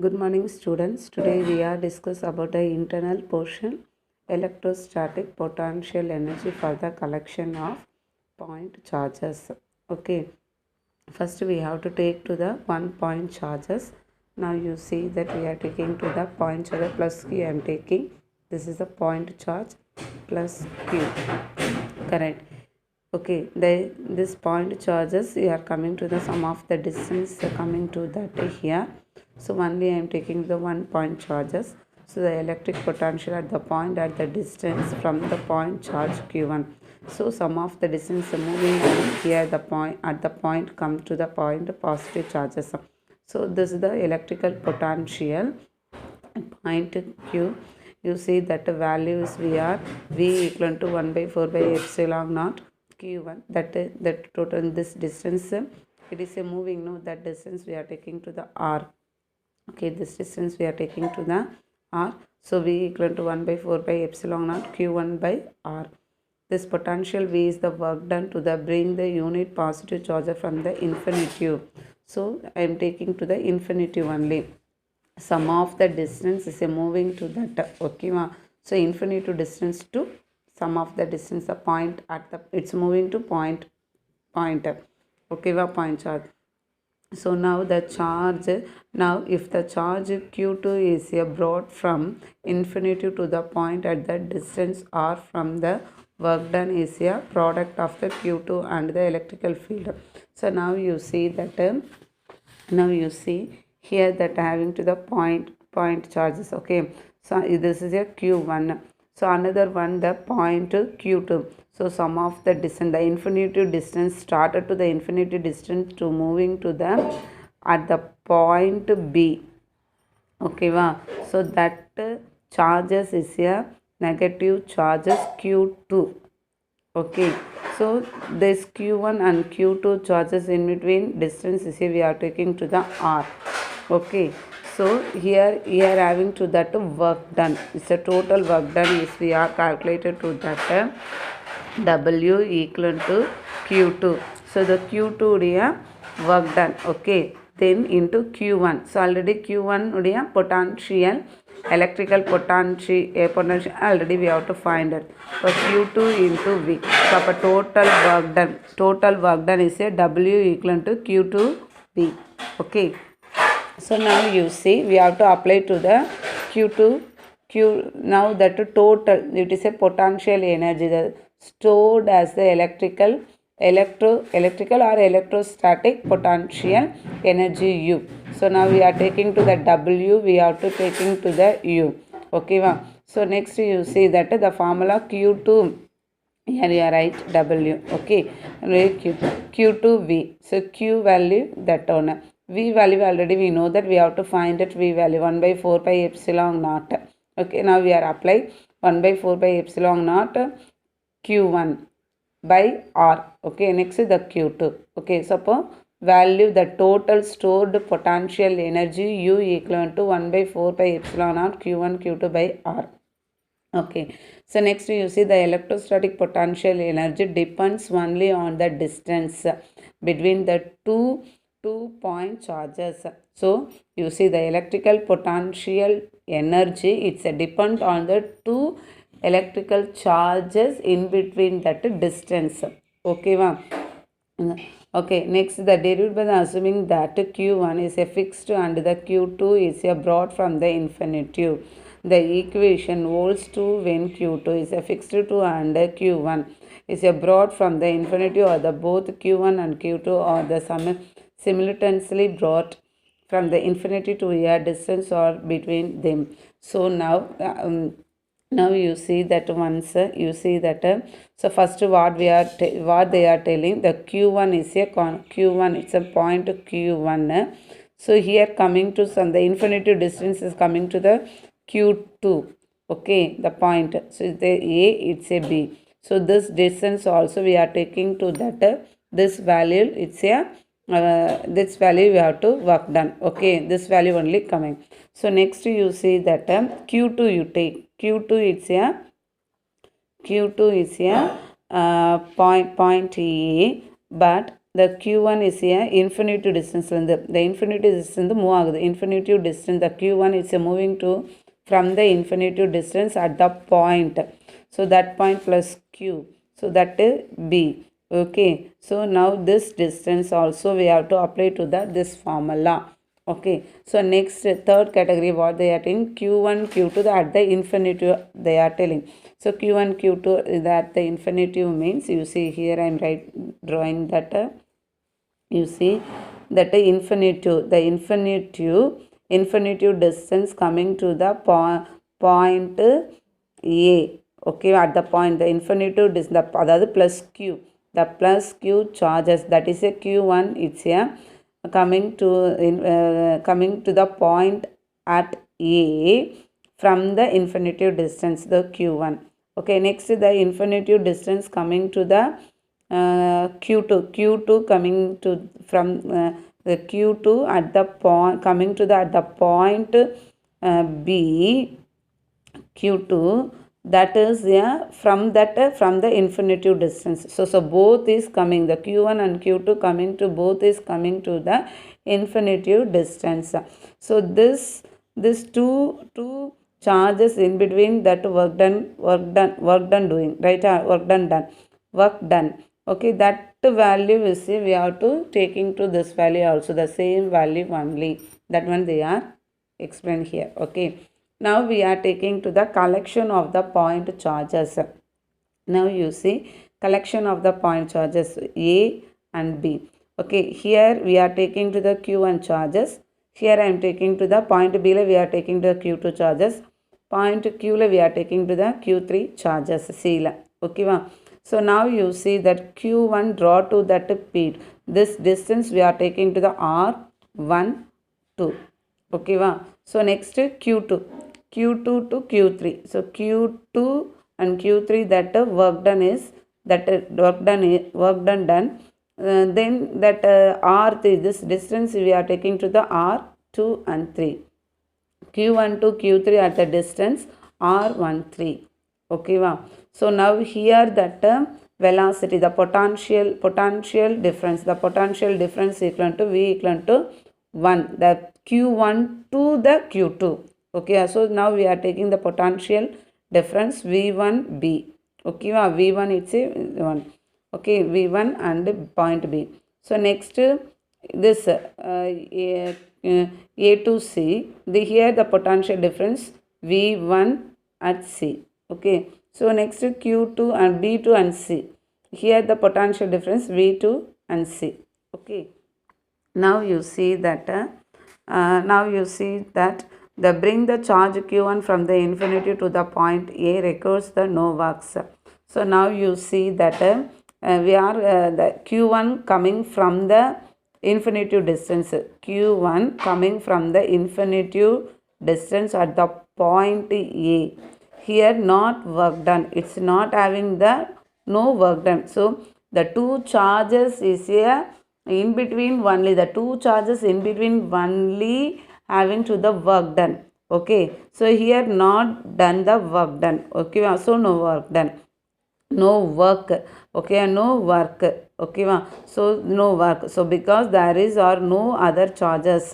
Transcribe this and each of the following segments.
Good morning students. Today we are discuss about the internal portion electrostatic potential energy for the collection of point charges. Okay. First we have to take to the 1 point charges. Now you see that we are taking to the point charge plus Q I am taking. This is the point charge plus Q. Correct. Okay, this point charges you are coming to the sum of the distance coming to that here. So only I am taking the 1 point charges. So the electric potential at the point at the distance from the point charge Q1. So sum of the distance moving here the point at the point come to the point positive charges. So this is the electrical potential point Q. You see that the value is V equal to 1 by 4 by epsilon naught Q1. That total this distance it is a moving, no, that distance we are taking to the R. Okay, this distance we are taking to the R. So V equal to 1 by 4 by epsilon naught Q1 by R. This potential V is the work done to the bring the unit positive charge from the infinitive. So I am taking to the infinitive only. Sum of the distance is a moving to that. Okay, so infinitive distance to sum of the distance, the point at the it's moving to point. Okay, point charge. So now the charge, now if the charge Q2 is brought from infinity to the point at the distance R from the work done is a product of the Q2 and the electrical field. So now you see that now you see here that having to the point charges. Okay, so this is a Q1. So another one the point Q2. So sum of the distance, the infinity distance started to the infinity distance to moving to the at the point B. Okay, so that charges is a negative charges Q2. Okay, so this Q1 and Q2 charges in between distance is we are taking to the R. Okay, so here having to that work done. It's a total work done is we are calculated to that W equal to Q2. So the Q2 udia work done. Okay, then into Q1. So already Q1 udia potential electrical potential already we have to find it. So Q2 into V. So total work done is a W equal to Q2 V. Okay. So now you see we have to apply to the Q2 now that total it is a potential energy that stored as the electrical or electrostatic potential energy U. So now we are taking to the W, we have to taking to the U. Okay, so next you see that the formula Q2 here you are right W. Okay, Q2 V. So Q value that one. V value already we know that we have to find it V value 1 by 4 by epsilon naught. Okay, now we are applying 1 by 4 by epsilon naught Q1 by R. Okay, next is the Q2. Okay, suppose value the total stored potential energy U equal to 1 by 4 by epsilon naught Q1 Q2 by R. Okay, so next you see the electrostatic potential energy depends only on the distance between the two point charges. So you see the electrical potential energy, it's a depend on the two electrical charges in between that distance. Okay, okay, next the derived by the assuming that Q1 is a fixed and the Q2 is a brought from the infinitive. The equation holds true when Q2 is a fixed to and Q1 is a brought from the infinitive, or the both Q1 and Q2 or the simultaneously brought from the infinity to a distance or between them. So now now you see that once you see that so first what they are telling, the Q1 is a Q1, it's a point Q1. So here coming to some the infinity distance is coming to the Q2. Okay, the point. So it's a it's a B. So this distance also we are taking to that this value, it's a this value we have to work done. Okay, this value only coming. So next you see that Q2 you take. Q2 is a point A, but the q1 is a infinitive distance the infinitive distance move ஆகுது infinitive distance the q1 is moving to from the infinitive distance at the point, so that point plus q, so that is b. Okay, so now this distance also we have to apply to this formula. Okay, so next third category what they are telling, q1 q2 at the infinitive they are telling. So q1 q2 that the infinitive means, you see here I am drawing that you see that the infinitive distance coming to the point a. Okay, at the point the infinitive distance the plus q, the plus q charges, that is a q1, it's a coming to the point at a from the infinitive distance the q1. Okay, next the infinitive distance coming to the q2 coming to from the q2 at the point coming to the at the point b q2, that is from the infinitive distance. So both is coming, the q1 and q2 coming to both is coming to the infinitive distance. So this two charges in between, that work done doing, right? Work done. Okay, that value we see we have to taking to this value also, the same value only, that one they are explained here. Okay, now we are taking to the collection of the point charges. Now you see collection of the point charges A and B. Okay, here we are taking to the Q1 charges. Here I am taking to the point B, we are taking to the Q2 charges. Point Q we are taking to the Q3 charges. C. Okay, so now you see that Q1 draw to that P. This distance we are taking to the R1 2. Okay, so next Q2 to Q3. So Q2 and Q3, that work done is work done. Then that R3, this distance we are taking to the R2 and 3. Q1 to Q3 at the distance R13. Okay, so now here that velocity, the potential difference equal to V equal to 1, the Q1 to the Q2. Okay, so now we are taking the potential difference V1B. Okay, V1 it's a 1. Okay, V1 and point B. So next this A to C, here the potential difference V1 at C. Okay, so next Q2 and B2 and C, here the potential difference V2 and C. Okay, now you see that the bring the charge Q1 from the infinity to the point A requires the no works. So now you see that we are the Q1 coming from the infinitive distance, Q1 coming from the infinitive distance at the point A. Here not work done, it's not having the no work done. So the two charges is here in between only, the two charges in between only having to the work done. Okay, so here not done the work done. Okay, so no work done, no work. Okay, no work. Okay, so no work. So because there is or no other charges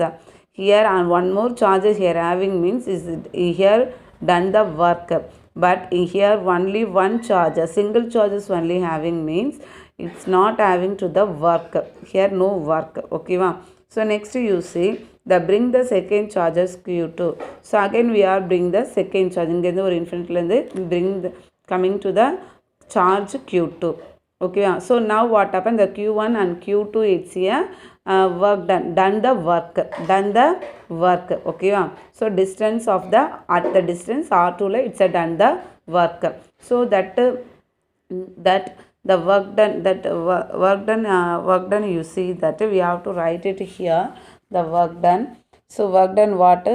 here, and one more charges here having means is here done the work, but here only one charge, a single charges only having means it's not having to the work, here no work. Okay, so next you see the bring the second charges Q2. So again we are bring the second charge or infinitely bring the, coming to the charge Q2. Okay, so now what happened, the Q1 and Q2 it's here work done the work. Okay, so distance of the at the distance R2 it's a done the work. So that the work done you see that we have to write it here, the work done. So work done what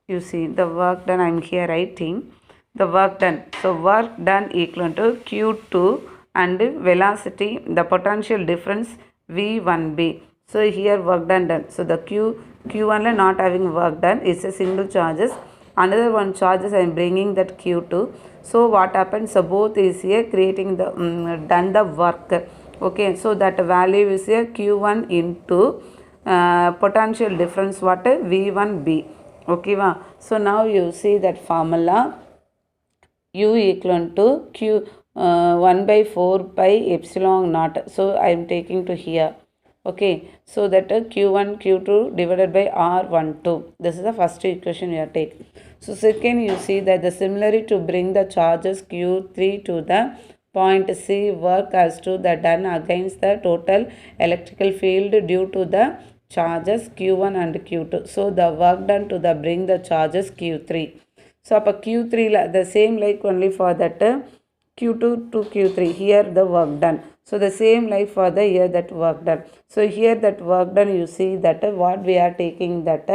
you see, the work done I am here writing the work done. So work done equal to Q2 and velocity, the potential difference V1B. So here work done. So the Q1 not having work done is a single charges. another one charges I am bringing that q2. So what happens, so both is here creating the done the work. Okay, so that value is here q1 into potential difference what v1b. Okay, so now you see that formula u equal to q 1 by 4 pi epsilon naught. So I am taking to here. Okay, so that q1 q2 divided by r12. This is the first equation you have taken. So second, you see that the similarly to bring the charges q3 to the point C, work as to the done against the total electrical field due to the charges q1 and q2. So the work done to the bring the charges q3. So q3 the same like only for that q2 to q3 here the work done. So the same like for the here that work done. So here that work done, you see that what we are taking that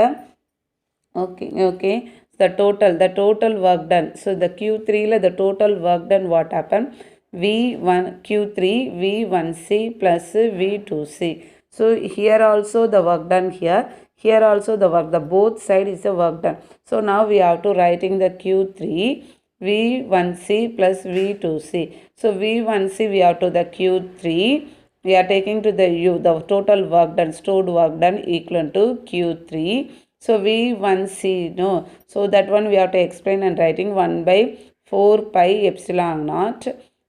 okay, the total work done. So the q3 the total work done what happened, v1 q3 v1c plus v2c. So here also the work done, here also the work, the both side is the work done. So now we have to writing the q3 v1c plus v2c. So v1c we have to the q3, we are taking to the u, the total work done, stored work done equal to q3. So v1c, no, so that one we have to explain and writing 1 by 4 pi epsilon naught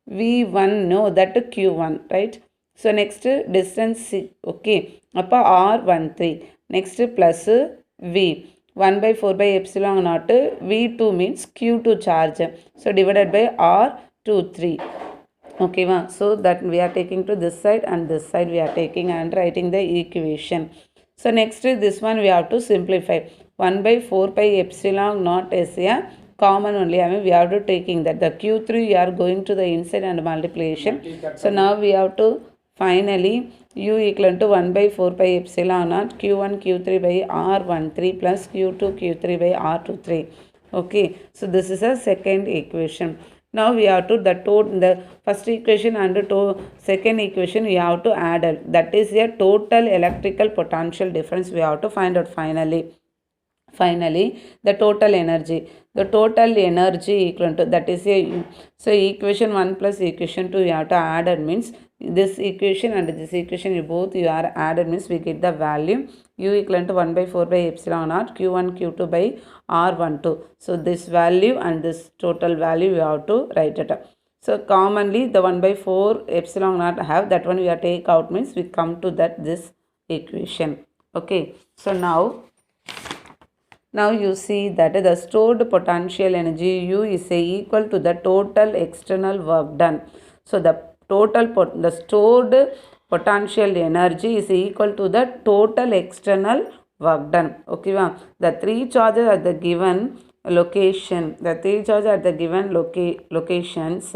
v1, no, that q1, right? So next distance c, okay, appa r13, next plus v 1 by 4 by epsilon naught v2 means q2 charge, so divided by r23. Okay, so that we are taking to this side and this side we are taking and writing the equation. So next this one we have to simplify. 1 by 4 pi epsilon naught is a common only. I mean we have to taking that the q3 we are going to the inside and multiplication. So now we have to finally u equal to 1 by 4 pi epsilon naught q1 q3 by r13 plus q2 q3 by r23. Okay, so this is a second equation. Now we have to the first equation and second equation we have to add it. That is a total electrical potential difference we have to find out finally. Finally, the total energy equal to that is a, so equation 1 plus equation 2 you have to add it means this equation and this equation you both you are added means we get the value u equal to 1 by 4 by epsilon naught q1 q2 by r12. So this value and this total value we have to write it up. So commonly the 1 by 4 epsilon naught have that one we are take out means we come to that this equation. Okay, so now you see that the stored potential energy U is equal to the total external work done. So the stored potential energy is equal to the total external work done. Okay, the three charges at the given location, locations,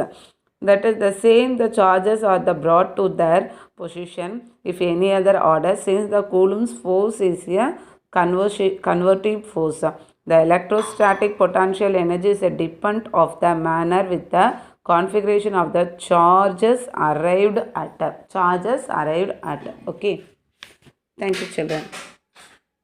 that is the same, the charges are brought to their position if any other order, since the Coulomb's force is a convertive force. The electrostatic potential energy is a dependent of the manner with the configuration of the charges arrived at. Okay, thank you children.